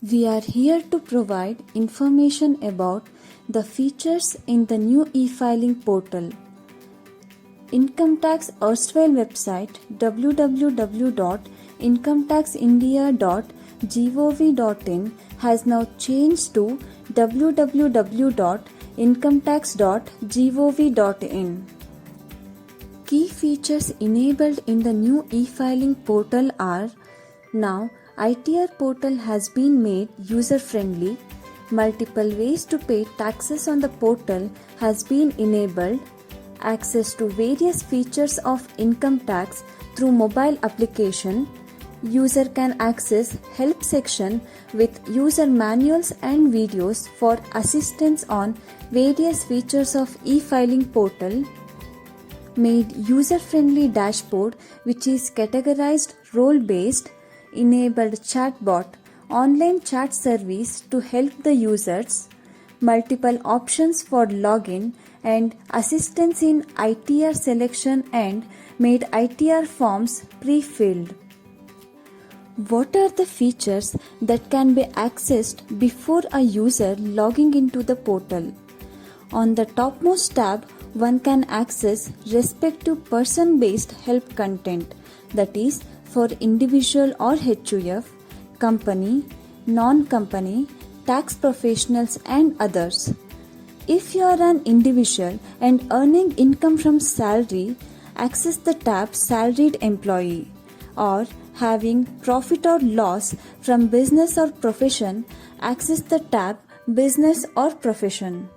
We are here to provide information about the features in the new e-filing portal. Income Tax erstwhile website www.incometaxindia.gov.in has now changed to www.incometax.gov.in. Key features enabled in the new e-filing portal are: now ITR portal has been made user-friendly, multiple ways to pay taxes on the portal has been enabled, access to various features of income tax through mobile application, user can access help section with user manuals and videos for assistance on various features of e-filing portal, made user-friendly dashboard which is categorized role-based, enabled chatbot, online chat service to help the users, multiple options for login and assistance in ITR selection, and made ITR forms pre-filled. What are the features that can be accessed before a user logging into the portal? On the topmost tab, one can access respective person-based help content, that is for individual or HUF, company, non-company, tax professionals and others. If you are an individual and earning income from salary, access the tab Salaried Employee, or having profit or loss from business or profession, access the tab Business or Profession.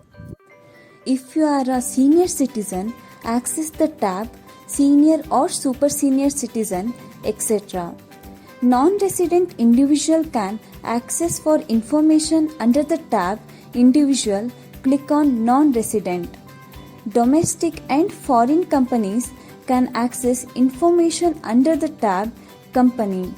If you are a senior citizen, access the tab Senior or Super Senior Citizen, etc. Non-resident individual can access for information under the tab Individual, click on Non-resident. Domestic and foreign companies can access information under the tab Company.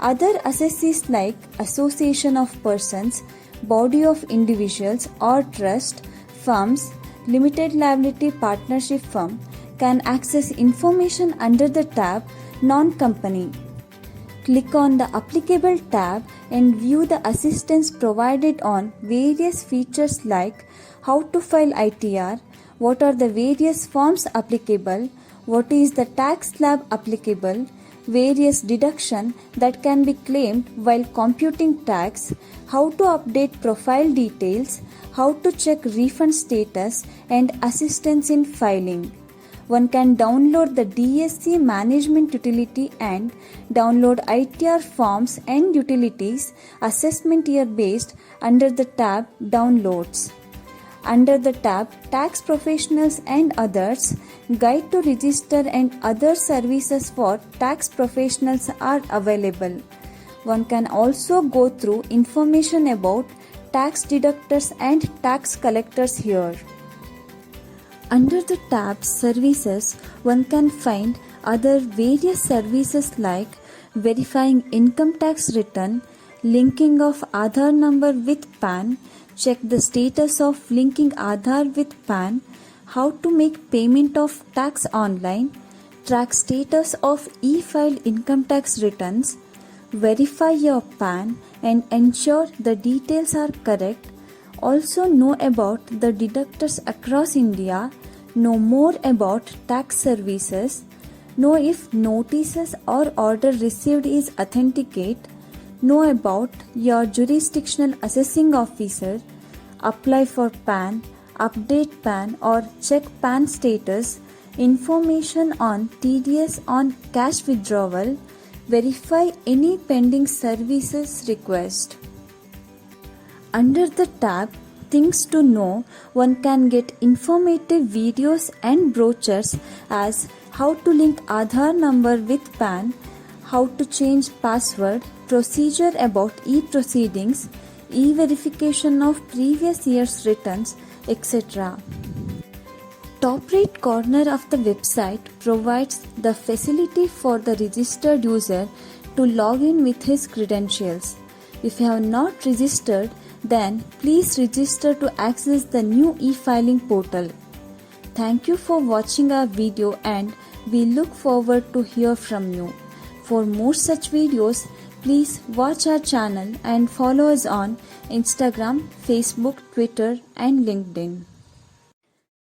Other assessees like Association of Persons, Body of Individuals or Trust, Firms, Limited Liability Partnership Firm can access information under the tab Non-company. Click on the applicable tab and view the assistance provided on various features like how to file ITR, what are the various forms applicable, what is the tax slab applicable, various deduction that can be claimed while computing tax, how to update profile details, how to check refund status, and assistance in filing. One can download the DSC management utility and download ITR forms and utilities assessment year based under the tab Downloads. Under the tab Tax Professionals and Others, Guide to Register and other services for tax professionals are available. One can also go through information about tax deductors and tax collectors here. Under the tab Services, one can find other various services like verifying income tax return, linking of Aadhaar number with PAN, check the status of linking Aadhaar with PAN, how to make payment of tax online, track status of e-filed income tax returns, verify your PAN and ensure the details are correct, also know about the deductors across India, know more about tax services, know if notices or order received is authenticate, know about your jurisdictional assessing officer, apply for PAN, update PAN or check PAN status, information on TDS on cash withdrawal, verify any pending services request. Under the tab Things to Know, one can get informative videos and brochures as how to link Aadhaar number with PAN, how to change password, procedure about e-proceedings, e-verification of previous year's returns, etc. Top right corner of the website provides the facility for the registered user to log in with his credentials. If you have not registered, then please register to access the new e-filing portal. Thank you for watching our video and we look forward to hear from you. For more such videos, Please watch our channel and follow us on Instagram, Facebook, Twitter, and LinkedIn.